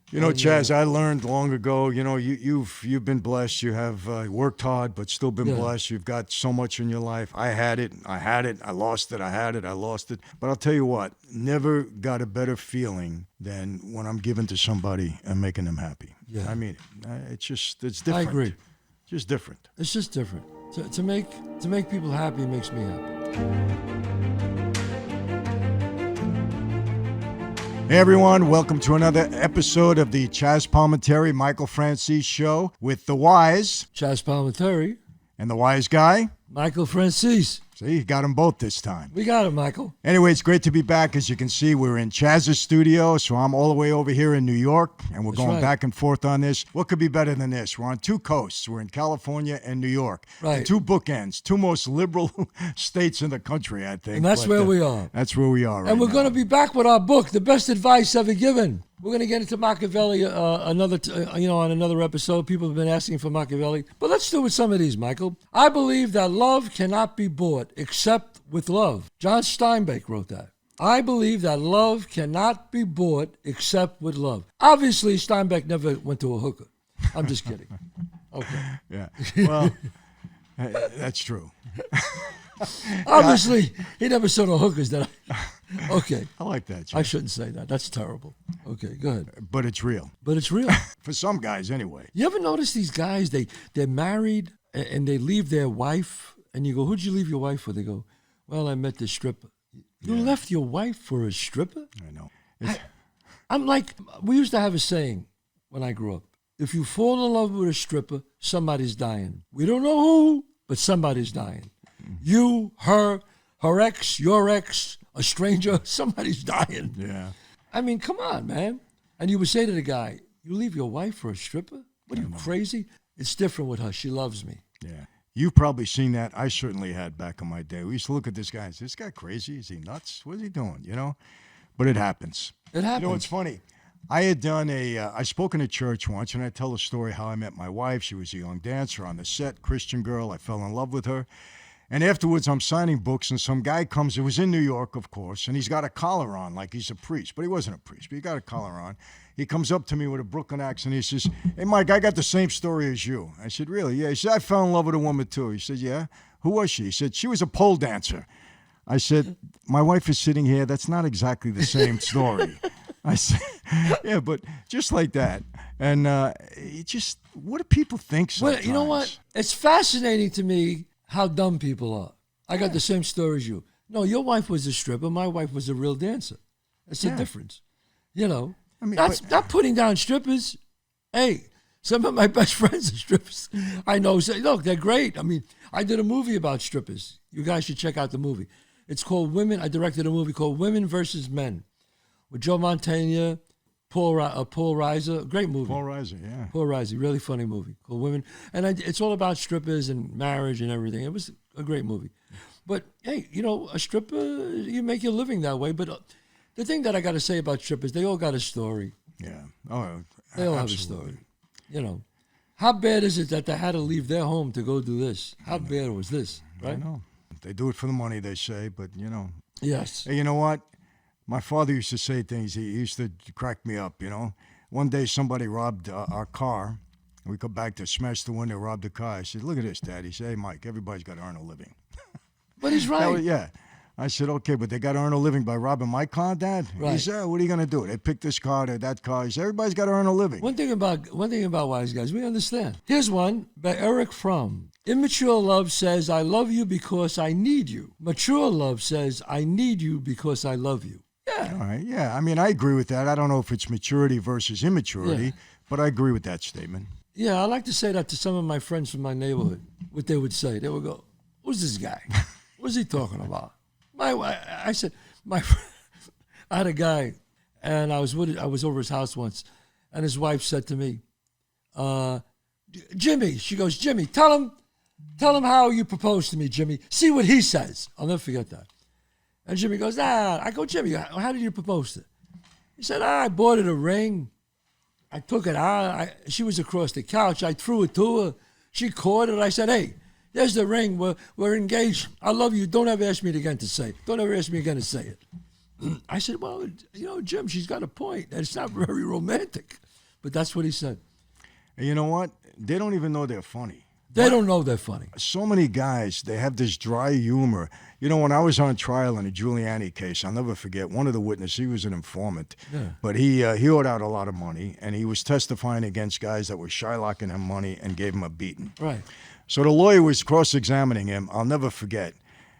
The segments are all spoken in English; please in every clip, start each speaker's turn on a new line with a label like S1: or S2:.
S1: You know, Chazz, I learned long ago, you've been blessed. You have worked hard, but still been blessed. You've got so much in your life. I had it, I lost it, I had it, I lost it. But I'll tell you what, never got a better feeling than when I'm giving to somebody and making them happy.
S2: Yeah.
S1: I mean, it's different.
S2: I agree.
S1: Just different.
S2: It's just different. To make people happy makes me happy.
S1: Hey everyone, welcome to another episode of the Chazz Palminteri, Michael Franzese show with the Wise
S2: Chazz Palminteri
S1: and the Wise guy.
S2: Michael Franzese.
S1: See, you got them both this time.
S2: We got it, Michael.
S1: Anyway, it's great to be back. As you can see, we're in Chazz's studio, so I'm all the way over here in New York, and we're going back and forth on this. What could be better than this? We're on two coasts. We're in California and New York.
S2: Right.
S1: The two bookends, two most liberal states in the country, I think.
S2: And that's where we are.
S1: That's where we are right
S2: And we're
S1: now.
S2: going to be back with our book, The Best Advice Ever Given. We're going to get into Machiavelli on another episode. People have been asking for Machiavelli. But let's do with some of these, Michael. I believe that love cannot be bought except with love. John Steinbeck wrote that. I believe that love cannot be bought except with love. Obviously, Steinbeck never went to a hooker. I'm just kidding. Okay.
S1: Yeah. Well, that's true.
S2: Obviously, he never saw no hookers. Okay.
S1: I like that, Jim.
S2: I shouldn't say that. That's terrible. Okay, go ahead.
S1: But it's real.
S2: But it's real.
S1: For some guys, anyway.
S2: You ever notice these guys, they're married and they leave their wife, and you go, who'd you leave your wife for? They go, well, I met this stripper. You left your wife for a stripper?
S1: I know.
S2: I'm like, we used to have a saying when I grew up. If you fall in love with a stripper, somebody's dying. We don't know who, but somebody's dying. You, her ex, your ex, a stranger, somebody's dying.
S1: Yeah.
S2: I mean, come on, man. And you would say to the guy, you leave your wife for a stripper? What are you, crazy? It's different with her. She loves me.
S1: Yeah. You've probably seen that. I certainly had back in my day. We used to look at this guy and say, this guy crazy? Is he nuts? What is he doing? But it happens.
S2: It happens.
S1: You know, it's funny. I had done I spoke in a church once, and I tell a story how I met my wife. She was a young dancer on the set, Christian girl. I fell in love with her. And afterwards, I'm signing books, and some guy comes. It was in New York, of course, and he's got a collar on like he's a priest. But he wasn't a priest, but he got a collar on. He comes up to me with a Brooklyn accent. He says, hey, Mike, I got the same story as you. I said, really? Yeah. He said, I fell in love with a woman, too. He said, yeah. Who was she? He said, she was a pole dancer. I said, my wife is sitting here. That's not exactly the same story. I said, yeah, but just like that. And what do people think sometimes?
S2: Well, you know what? It's fascinating to me how dumb people are. I got the same story as you. No, your wife was a stripper. My wife was a real dancer. That's the difference. I mean, not putting down strippers. Hey, some of my best friends are strippers. I know. Say, look, they're great. I mean, I did a movie about strippers. You guys should check out the movie. It's called Women. I directed a movie called Women versus Men with Joe Mantegna, Paul Reiser. Great movie.
S1: Paul Reiser, yeah.
S2: Paul Reiser, really funny movie called Women. And it's all about strippers and marriage and everything. It was a great movie. But, hey, a stripper, you make your living that way. But the thing that I got to say about strippers, they all got a story.
S1: Yeah. Oh,
S2: they all have a story. How bad is it that they had to leave their home to go do this? How bad was this, right?
S1: I know. They do it for the money, they say, but,
S2: Yes.
S1: Hey, you know what? My father used to say things. He used to crack me up, One day somebody robbed our car. We come back to smash the window, rob the car. I said, look at this, Dad. He said, hey, Mike, everybody's got to earn a living.
S2: But he's right.
S1: Yeah. I said, okay, but they got to earn a living by robbing my car, Dad?
S2: Right.
S1: He said, what are you going to do? They pick this car or that car. He said, everybody's got to earn a living.
S2: One thing about wise guys, we understand. Here's one by Eric Fromm. Immature love says, I love you because I need you. Mature love says, I need you because I love you. Yeah.
S1: All right. Yeah. I mean, I agree with that. I don't know if it's maturity versus immaturity, but I agree with that statement.
S2: Yeah, I like to say that to some of my friends from my neighborhood. What they would say, they would go, who's this guy? What's he talking about? I said, I had a guy, and I was over his house once, and his wife said to me, Jimmy, she goes, Jimmy, tell him how you proposed to me, Jimmy. See what he says. I'll never forget that. And Jimmy goes, I go, Jimmy, how did you propose to her? He said, I bought her a ring. I took it out. She was across the couch. I threw it to her. She caught it. I said, hey, there's the ring. We're engaged. I love you. Don't ever ask me again to say it. Don't ever ask me again to say it. I said, well, Jim, she's got a point. It's not very romantic. But that's what he said.
S1: And you know what? They don't even know they're funny.
S2: They don't know they're funny.
S1: So many guys, they have this dry humor. You know, when I was on trial in a Giuliani case, I'll never forget, one of the witnesses, he was an informant, but he owed out a lot of money, and he was testifying against guys that were shylocking him money and gave him a beating.
S2: Right.
S1: So the lawyer was cross-examining him, I'll never forget.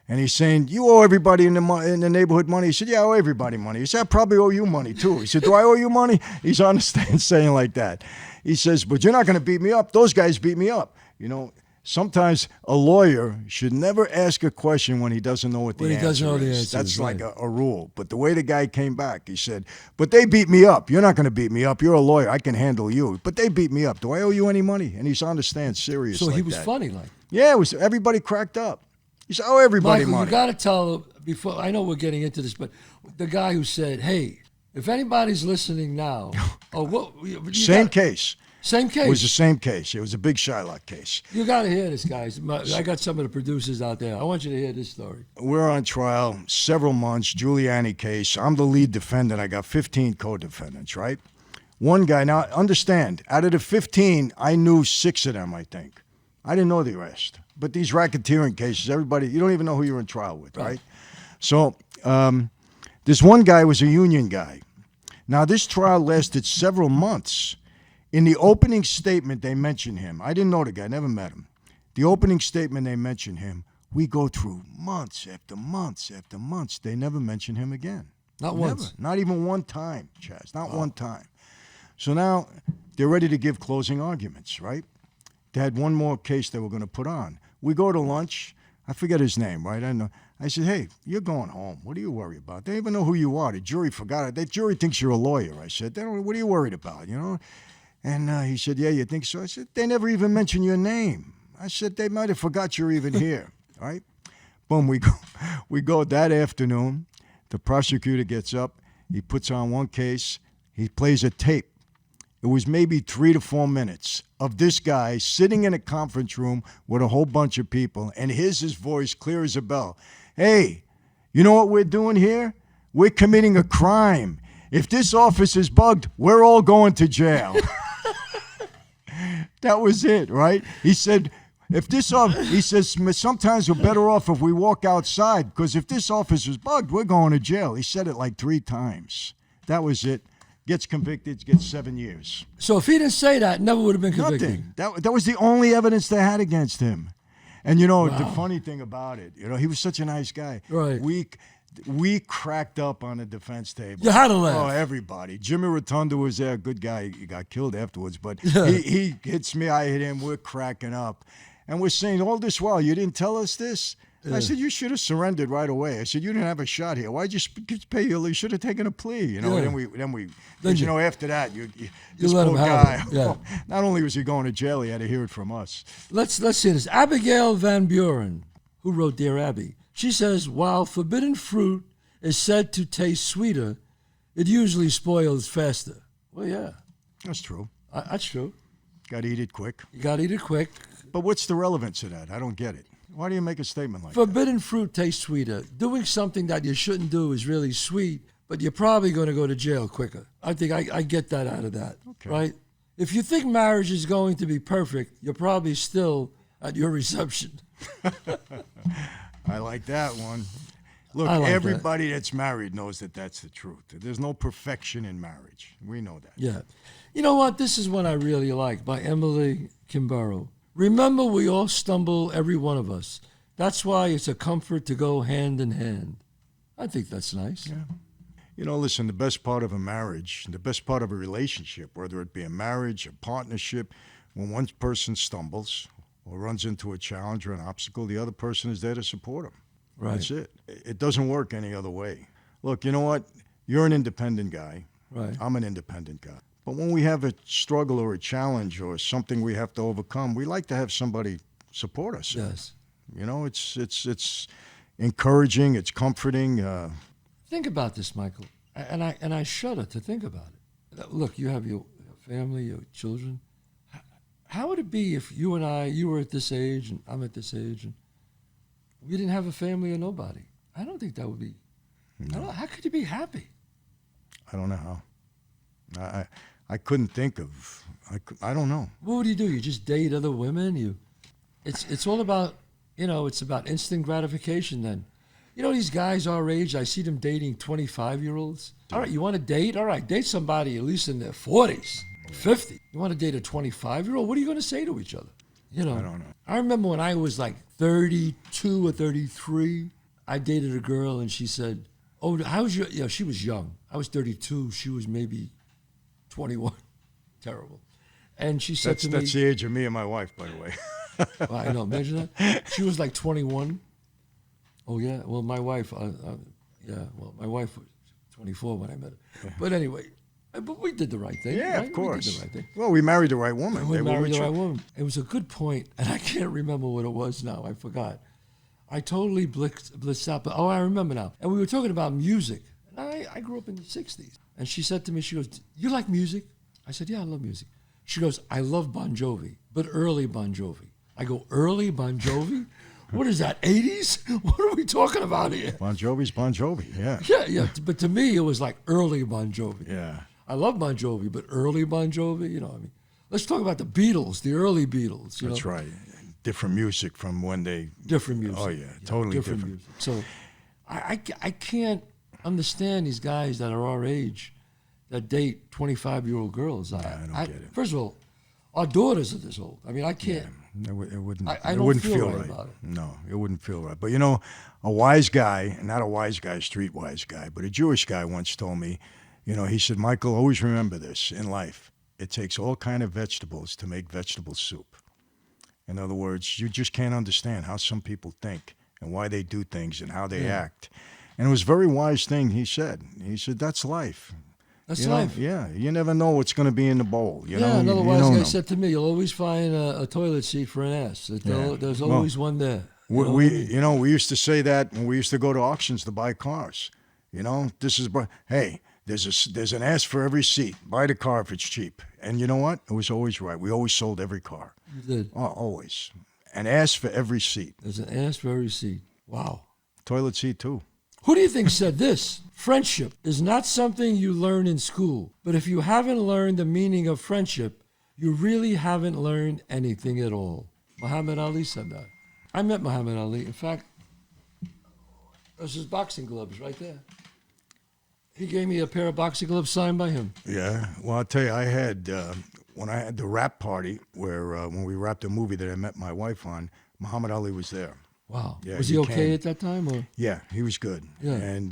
S1: And he's saying, you owe everybody in the neighborhood money. He said, yeah, I owe everybody money. He said, I probably owe you money, too. He said, do I owe you money? He's on the stand saying like that. He says, but you're not going to beat me up. Those guys beat me up. You know, sometimes a lawyer should never ask a question when he doesn't know what the answer is. That's like a rule. But the way the guy came back, he said, but they beat me up. You're not going to beat me up. You're a lawyer. I can handle you. But they beat me up. Do I owe you any money? And he's on the stand serious.
S2: So
S1: like
S2: he was
S1: that.
S2: funny, like.
S1: Yeah, it was. Everybody cracked up. He said, oh, everybody
S2: Michael,
S1: money.
S2: you got to tell, before, I know we're getting into this, but the guy who said, hey, if anybody's listening now,
S1: Same case.
S2: Same case.
S1: It was the same case. It was a big Shylock case.
S2: You got to hear this, guys. I got some of the producers out there. I want you to hear this story.
S1: We're on trial, several months, Giuliani case. I'm the lead defendant. I got 15 co-defendants, right? One guy, now understand, out of the 15, I knew 6 of them, I think. I didn't know the rest. But these racketeering cases, everybody, you don't even know who you're in trial with, right? So this one guy was a union guy. Now, this trial lasted several months. In the opening statement, they mention him. I didn't know the guy, never met him. The opening statement, they mention him. We go through months after months after months. They never mention him again.
S2: Not once.
S1: Not even one time, Chazz. Not one time. So now they're ready to give closing arguments, right? They had one more case they were going to put on. We go to lunch. I forget his name, right? I know. I said, hey, you're going home. What do you worry about? They don't even know who you are. The jury forgot it. The jury thinks you're a lawyer. I said, what are you worried about, you know? And he said, yeah, you think so? I said, they never even mention your name. I said, they might have forgot you're even here, right? Boom, we go that afternoon. The prosecutor gets up. He puts on one case. He plays a tape. It was maybe 3 to 4 minutes of this guy sitting in a conference room with a whole bunch of people, and his voice clear as a bell. Hey, you know what we're doing here? We're committing a crime. If this office is bugged, we're all going to jail. That was it, right? He said, he says, sometimes we're better off if we walk outside, because if this office is bugged, we're going to jail. He said it like 3 times. That was it. Gets convicted, gets 7 years.
S2: So if he didn't say that, never would have been convicted.
S1: Nothing. That was the only evidence they had against him. And you know, the funny thing about it, you know, he was such a nice guy.
S2: Right.
S1: We cracked up on the defense table.
S2: You had to laugh.
S1: Oh, everybody. Jimmy Rotundo was there, good guy. He got killed afterwards, but he hits me, I hit him. We're cracking up. And we're saying, all this while, you didn't tell us this? I said, you should have surrendered right away. I said, you didn't have a shot here. Why'd you pay you should have taken a plea, you know?
S2: Yeah.
S1: Then we, you know, after that, this
S2: let
S1: poor
S2: him
S1: guy,
S2: have it. Yeah.
S1: not only was he going to jail, he had to hear it from us.
S2: Let's see this. Abigail Van Buren, who wrote Dear Abby, she says, while forbidden fruit is said to taste sweeter, it usually spoils faster. Well, yeah.
S1: That's true.
S2: That's true.
S1: Got to eat it quick.
S2: You got to eat it quick.
S1: But what's the relevance of that? I don't get it. Why do you make a statement like
S2: Forbidden fruit tastes sweeter. Doing something that you shouldn't do is really sweet, but you're probably going to go to jail quicker. I think I get that out of that, right? If you think marriage is going to be perfect, you're probably still at your reception.
S1: I like that one. Look,
S2: like
S1: everybody that's married knows that that's the truth. There's no perfection in marriage. We know that.
S2: Yeah. You know what? This is one I really like, by Emily Kimbrough. Remember, we all stumble, every one of us. That's why it's a comfort to go hand in hand. I think that's nice.
S1: Yeah. You know, listen, the best part of a marriage, the best part of a relationship, whether it be a marriage, a partnership, when one person stumbles or runs into a challenge or an obstacle, the other person is there to support him.
S2: Right.
S1: That's it. It doesn't work any other way. Look, you know what? You're an independent guy.
S2: Right.
S1: I'm an independent guy. But when we have a struggle or a challenge or something we have to overcome, we like to have somebody support us.
S2: Yes.
S1: You know, it's encouraging, it's comforting.
S2: Think about this, Michael, and I shudder to think about it. Look, you have your family, your children. How would it be if you were at this age and I'm at this age and we didn't have a family or nobody? I don't think that would be. No. How could you be happy?
S1: I don't know how. I couldn't think of. I don't know.
S2: What do? You just date other women? It's all about, it's about instant gratification then. These guys our age, I see them dating 25-year-olds. All right, you want to date? All right, date somebody at least in their 40s, 50. You want to date a 25-year-old? What are you going to say to each other?
S1: I don't know.
S2: I remember when I was like 32 or 33, I dated a girl and she said, "Oh, how's your?" She was young. I was 32. She was maybe 21. Terrible. And she said to me,
S1: "That's the age of me and my wife, by the way."
S2: Well, I know. Imagine that. She was like 21. Oh yeah. Well, my wife. My wife was 24 when I met her. But anyway, but we did the right thing.
S1: Yeah,
S2: right?
S1: of course.
S2: We did the right thing.
S1: Well, we married the right woman.
S2: We married the right woman. It was a good point, and I can't remember what it was now. I forgot. I totally blitzed out. But I remember now. And we were talking about music. And I grew up in the 60s. And she said to me, she goes, "You like music?" I said, "Yeah, I love music." She goes, "I love Bon Jovi, but early Bon Jovi." I go, "Early Bon Jovi? What is that, 80s? What are we talking about here?"
S1: Bon Jovi's Bon Jovi, yeah.
S2: Yeah. But to me, it was like early Bon Jovi.
S1: Yeah.
S2: I love Bon Jovi, but early Bon Jovi, let's talk about the Beatles, the early Beatles.
S1: That's right. Different music from when they...
S2: Different music.
S1: Oh, yeah, totally different.
S2: Music. So I can't understand these guys that are our age that date 25-year-old girls.
S1: I don't get it.
S2: First of all, our daughters are this old. I mean, I can't.
S1: Yeah, it wouldn't.
S2: I
S1: it
S2: don't
S1: wouldn't
S2: feel right
S1: right
S2: about it.
S1: No, it wouldn't feel right. But a wise guy, not a wise guy, streetwise guy, but a Jewish guy once told me, he said, "Michael, always remember this in life. It takes all kind of vegetables to make vegetable soup." In other words, you just can't understand how some people think and why they do things and how they act. And it was a very wise thing he said. He said, "That's life.
S2: That's life."
S1: Yeah, you never know what's going to be in the bowl.
S2: Another wise guy said to me, "You'll always find a toilet seat for an ass. There's always one there."
S1: We used to say that when we used to go to auctions to buy cars. Hey, there's an ass for every seat. Buy the car if it's cheap. And you know what? It was always right. We always sold every car.
S2: You did.
S1: Oh, always. An ass for every seat.
S2: There's an ass for every seat. Wow.
S1: Toilet seat too.
S2: Who do you think said this? "Friendship is not something you learn in school, but if you haven't learned the meaning of friendship, you really haven't learned anything at all." Muhammad Ali said that. I met Muhammad Ali. In fact, there's his boxing gloves right there. He gave me a pair of boxing gloves signed by him.
S1: Yeah. Well, I'll tell you, I had, when I had the rap party where when we wrapped a movie that I met my wife on, Muhammad Ali was there.
S2: Wow.
S1: Yeah,
S2: was he okay at that time? Or?
S1: Yeah, he was good.
S2: Yeah.
S1: And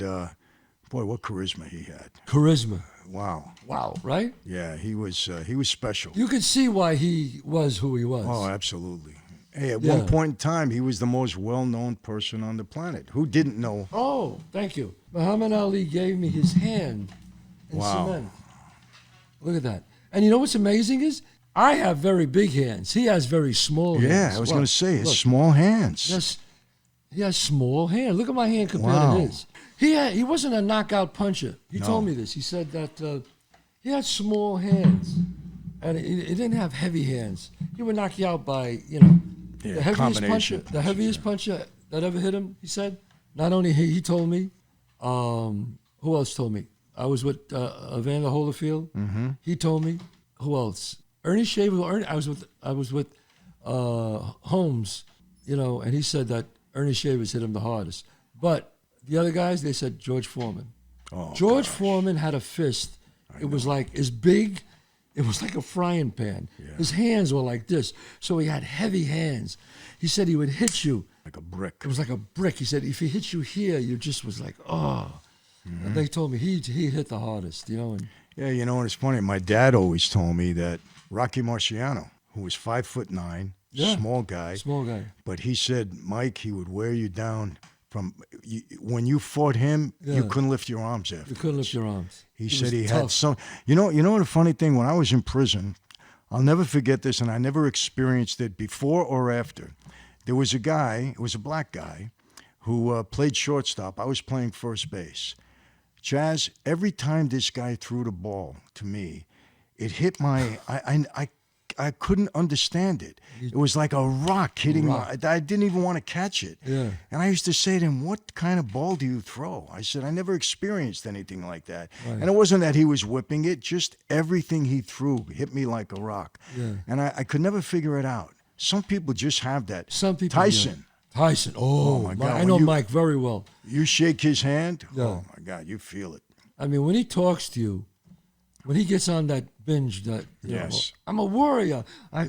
S1: boy, what charisma he had.
S2: Charisma.
S1: Wow.
S2: Wow, right?
S1: Yeah, he was special.
S2: You could see why he was who he was.
S1: Oh, absolutely. Hey, at one point in time, he was the most well-known person on the planet. Who didn't know?
S2: Oh, thank you. Muhammad Ali gave me his hand in cement. Look at that. And you know what's amazing is I have very big hands. He has very small hands.
S1: Yeah, I was going to say, his small hands.
S2: Yes, he has small hands. Look at my hand compared to his. He wasn't a knockout puncher. He told me this. He said that he had small hands, and he didn't have heavy hands. He would knock you out by, the heaviest puncher that ever hit him, he said. Not only he told me, who else told me? I was with Evander Holyfield. Mm-hmm. He told me. Who else? Ernie Shaver. I was with Holmes, and he said that Ernie Shavers hit him the hardest. But the other guys, they said George Foreman.
S1: Oh,
S2: George Foreman had a fist. It was like as big. It was like a frying pan. Yeah. His hands were like this. So he had heavy hands. He said he would hit you.
S1: Like a brick.
S2: It was like a brick. He said if he hit you here, you just was like, oh. Mm-hmm. And they told me he hit the hardest, And,
S1: yeah, and it's funny. My dad always told me that Rocky Marciano, who was 5'9", small guy. But he said, Mike, he would wear you down. When you fought him, you couldn't lift your arms after.
S2: You couldn't lift your arms.
S1: He said he had some. You know what the funny thing? When I was in prison, I'll never forget this, and I never experienced it before or after. There was a guy, it was a black guy, who played shortstop. I was playing first base. Chazz, every time this guy threw the ball to me, it hit my. I couldn't understand it. It was like a rock hitting my. I didn't even want to catch it.
S2: Yeah.
S1: And I used to say to him, "What kind of ball do you throw?" I said, "I never experienced anything like that."
S2: Right.
S1: And it wasn't that he was whipping it; just everything he threw hit me like a rock.
S2: Yeah.
S1: And I could never figure it out. Some people just have that.
S2: Some people.
S1: Tyson.
S2: Tyson. Oh,
S1: my God.
S2: I know Mike very well.
S1: You shake his hand.
S2: Yeah.
S1: Oh my God, you feel it.
S2: I mean, when he talks to you, when he gets on that binge, that you know, I'm a warrior.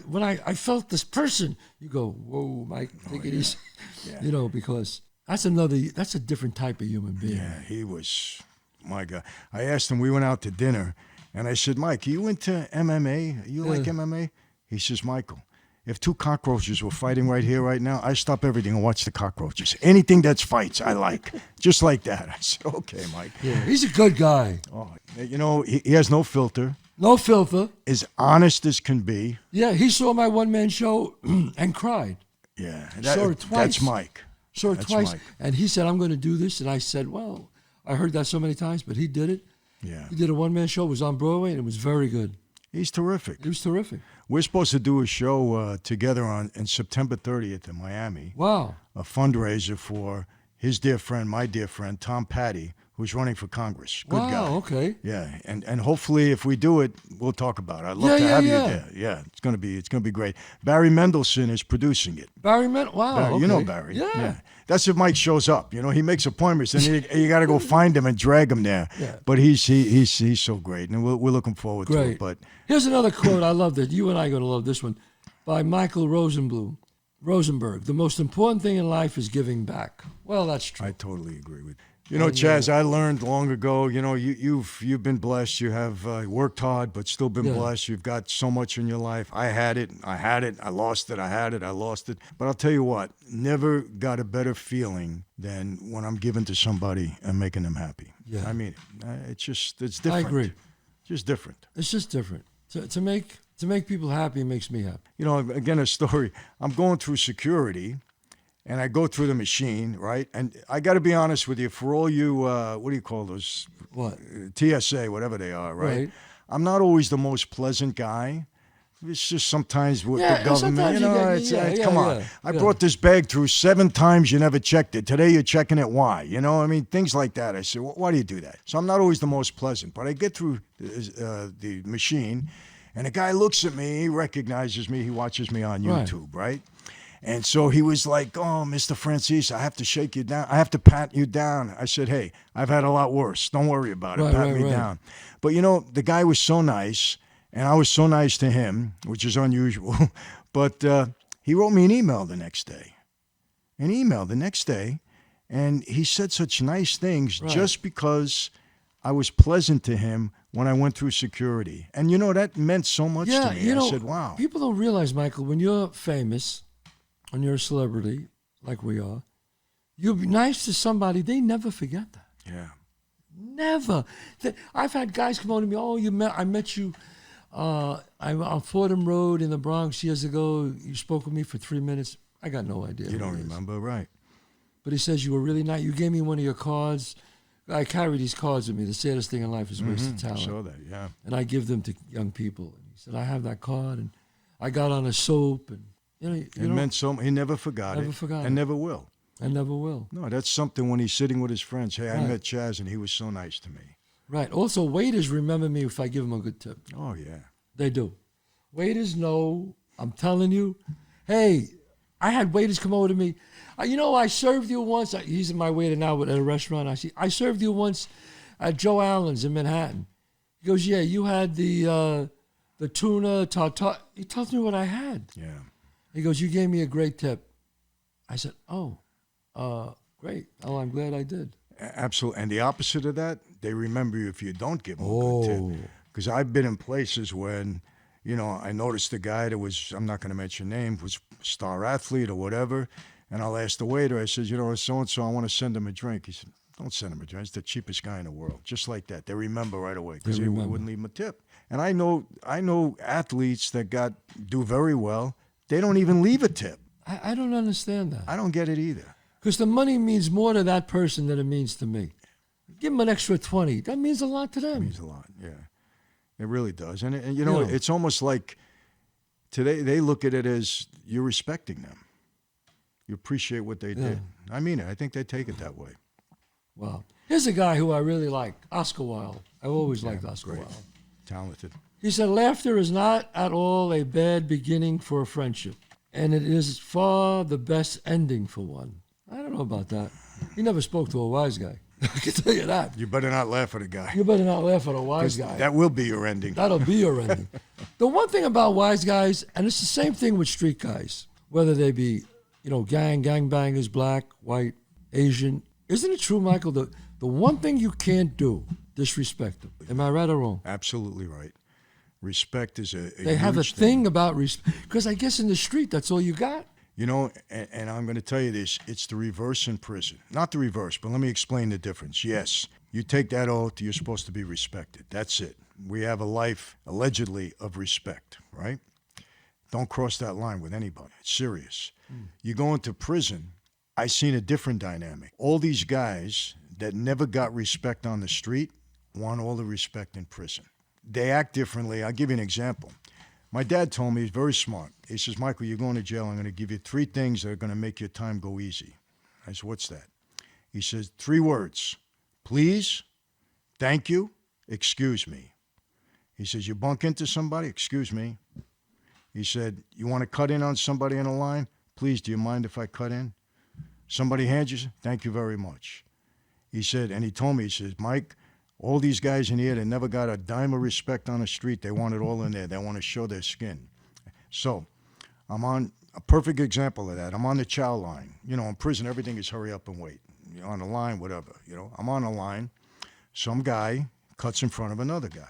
S2: When I felt this person, you go, whoa, Mike, take it easy.
S1: Yeah.
S2: You know, because that's a different type of human being.
S1: Yeah, he was, my God. I asked him, we went out to dinner, and I said, Mike, are you into MMA? You like MMA? He says, Michael, if two cockroaches were fighting right here, right now, I stop everything and watch the cockroaches. Anything that's fights, I like. Just like that. I said, okay, Mike.
S2: Yeah, he's a good guy.
S1: Oh, you know, he has no filter.
S2: No filter.
S1: As honest as can be.
S2: Yeah, he saw my one-man show and cried.
S1: Yeah.
S2: Saw it twice.
S1: That's Mike.
S2: Saw it
S1: That's
S2: twice.
S1: Mike.
S2: And he said, I'm going to do this. And I said, well, I heard that so many times, but he did it.
S1: Yeah.
S2: He did a one-man show. It was on Broadway, and it was very good.
S1: He's terrific.
S2: It was terrific.
S1: We're supposed to do a show together on September 30th in Miami.
S2: Wow.
S1: A fundraiser for his dear friend, my dear friend, Tom Petty, who's running for Congress. Good guy.
S2: Wow, okay.
S1: Yeah, and hopefully if we do it, we'll talk about it. I'd love to have you there. Yeah, it's gonna be great. Barry Mendelsohn is producing it.
S2: Wow,
S1: Barry,
S2: okay.
S1: you know Barry.
S2: Yeah.
S1: That's if Mike shows up. You know, he makes appointments, and you got to go find him and drag him there.
S2: Yeah.
S1: But he's so great, and we're looking forward to it. But
S2: here's another quote. I love that. You and I are going to love this one, by Michael Rosenberg. The most important thing in life is giving back. Well, that's true.
S1: I totally agree with you. You know, Chazz, I learned long ago, you know, you've been blessed. You have worked hard, but still been blessed. You've got so much in your life. I had it. I lost it. I had it. I lost it. But I'll tell you what, never got a better feeling than when I'm giving to somebody and making them happy.
S2: Yeah.
S1: I mean, it's different.
S2: I agree.
S1: Just different.
S2: It's just different. To make people happy makes me happy.
S1: You know, again, a story. I'm going through security. And I go through the machine, right? And I got to be honest with you, for all you, what do you call those?
S2: What?
S1: TSA, whatever they are, right?
S2: Right.
S1: I'm not always the most pleasant guy. It's just sometimes with the government, you know, come on. I brought this bag through 7 times, you never checked it. Today you're checking it, why? You know, I mean, things like that. I said, why do you do that? So I'm not always the most pleasant, but I get through the machine, and a guy looks at me, he recognizes me, he watches me on YouTube, right? And so he was like, oh, Mr. Franzese, I have to shake you down. I have to pat you down. I said, hey, I've had a lot worse. Don't worry about it. Pat me down. But, you know, the guy was so nice, and I was so nice to him, which is unusual. But he wrote me an email the next day. And he said such nice things just because I was pleasant to him when I went through security. And, you know, that meant so much to me.
S2: You know,
S1: I said, wow.
S2: People don't realize, Michael, when you're famous, when you're a celebrity, like we are, you'll be nice to somebody, they never forget that.
S1: Yeah.
S2: Never. I've had guys come on to me, I met you on Fordham Road in the Bronx years ago. You spoke with me for 3 minutes. I got no idea.
S1: You don't remember, right.
S2: But he says you were really nice. You gave me one of your cards. I carry these cards with me. The saddest thing in life is wasted talent.
S1: I saw that, yeah.
S2: And I give them to young people. And he said, I have that card, and I got on a soap, and it
S1: meant so much. He never forgot it. And never will.
S2: And never will.
S1: No, that's something when he's sitting with his friends. Hey, I met Chazz, and he was so nice to me.
S2: Right. Also, waiters remember me if I give them a good tip.
S1: Oh, yeah.
S2: They do. Waiters know, I'm telling you. Hey, I had waiters come over to me. I served you once. He's my waiter now at a restaurant. I served you once at Joe Allen's in Manhattan. He goes, yeah, you had the tuna tartare. He tells me what I had.
S1: Yeah.
S2: He goes, you gave me a great tip. I said, great. Oh, I'm glad I did.
S1: Absolutely. And the opposite of that, they remember you if you don't give them a good tip. Because I've been in places when, I noticed a guy that was, I'm not going to mention name, was a star athlete or whatever. And I'll ask the waiter, I said, so-and-so, I want to send him a drink. He said, don't send him a drink. It's the cheapest guy in the world. Just like that. They remember right away because they wouldn't leave him a tip. And I know athletes that do very well. They don't even leave a tip.
S2: I don't understand that.
S1: I don't get it either.
S2: Because the money means more to that person than it means to me. Give them an extra 20. That means a lot to them.
S1: It means a lot, yeah. It really does. And it's almost like Today, they look at it as you're respecting them. You appreciate what they did. I mean it. I think they take it that way.
S2: Wow. Here's a guy who I really like, Oscar Wilde. I've always liked Oscar
S1: great.
S2: Wilde.
S1: Talented.
S2: He said, laughter is not at all a bad beginning for a friendship, and it is far the best ending for one. I don't know about that. He never spoke to a wise guy. I can tell you that.
S1: You better not laugh at a guy.
S2: You better not laugh at a wise guy.
S1: That will be your ending.
S2: That'll be your ending. The one thing about wise guys, and it's the same thing with street guys, whether they be, gangbangers, black, white, Asian. Isn't it true, Michael? The one thing you can't do, disrespect them. Am I right or wrong?
S1: Absolutely right. Respect is a
S2: They have a
S1: huge
S2: thing about respect. Because I guess in the street, that's all you got.
S1: And I'm going to tell you this, it's the reverse in prison. Not the reverse, but let me explain the difference. Yes, you take that oath, you're supposed to be respected. That's it. We have a life, allegedly, of respect, right? Don't cross that line with anybody. It's serious. You go into prison, I seen a different dynamic. All these guys that never got respect on the street want all the respect in prison. They act differently. I'll give you an example. My dad told me, he's very smart. He says, Michael, you're going to jail. I'm going to give you 3 things that are going to make your time go easy. I said, what's that? He says, 3 words. Please, thank you, excuse me. He says, you bump into somebody, excuse me. He said, you want to cut in on somebody in a line? Please, do you mind if I cut in? Somebody hands you, thank you very much. He said, and he told me, he says, Mike, all these guys in here, they never got a dime of respect on the street. They want it all in there. They want to show their skin. So I'm on a perfect example of that. I'm on the chow line. In prison, everything is hurry up and wait. You're on the line, whatever. I'm on the line. Some guy cuts in front of another guy.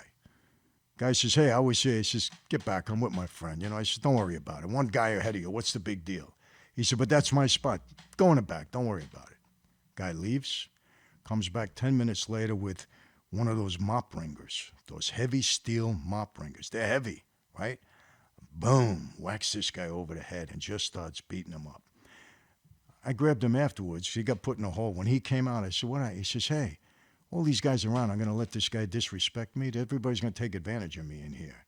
S1: Guy says, hey, I was here. He says, get back. I'm with my friend. I said, don't worry about it. One guy ahead of you. What's the big deal? He said, but that's my spot. Go in the back. Don't worry about it. Guy leaves, comes back 10 minutes later with one of those mop wringers, those heavy steel mop wringers. They're heavy, right? Boom, whacks this guy over the head and just starts beating him up. I grabbed him afterwards. He got put in a hole. When he came out, I said, what? He says, hey, all these guys around, I'm going to let this guy disrespect me? Everybody's going to take advantage of me in here.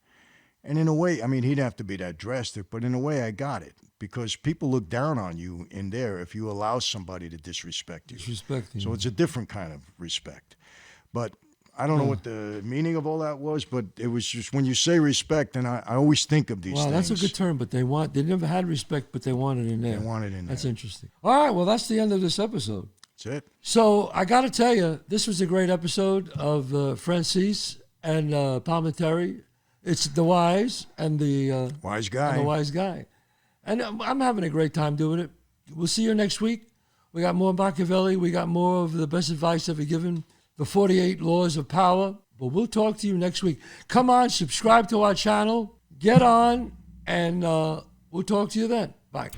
S1: And in a way, he'd have to be that drastic, but in a way I got it. Because people look down on you in there if you allow somebody to disrespect you. So it's a different kind of respect. But I don't know what the meaning of all that was, but it was just when you say respect, and I always think of these things.
S2: Wow, that's a good term, but they never had respect, but they want it in there.
S1: They want it in there.
S2: That's interesting. All right, well, that's the end of this episode.
S1: That's it.
S2: So I got to tell you, this was a great episode of Franzese and Palminteri. It's the wise and the
S1: wise guy.
S2: And the wise guy. And I'm having a great time doing it. We'll see you next week. We got more Machiavelli. We got more of the best advice ever given. The 48 Laws of Power. But we'll talk to you next week. Come on, subscribe to our channel. Get on, and we'll talk to you then. Bye.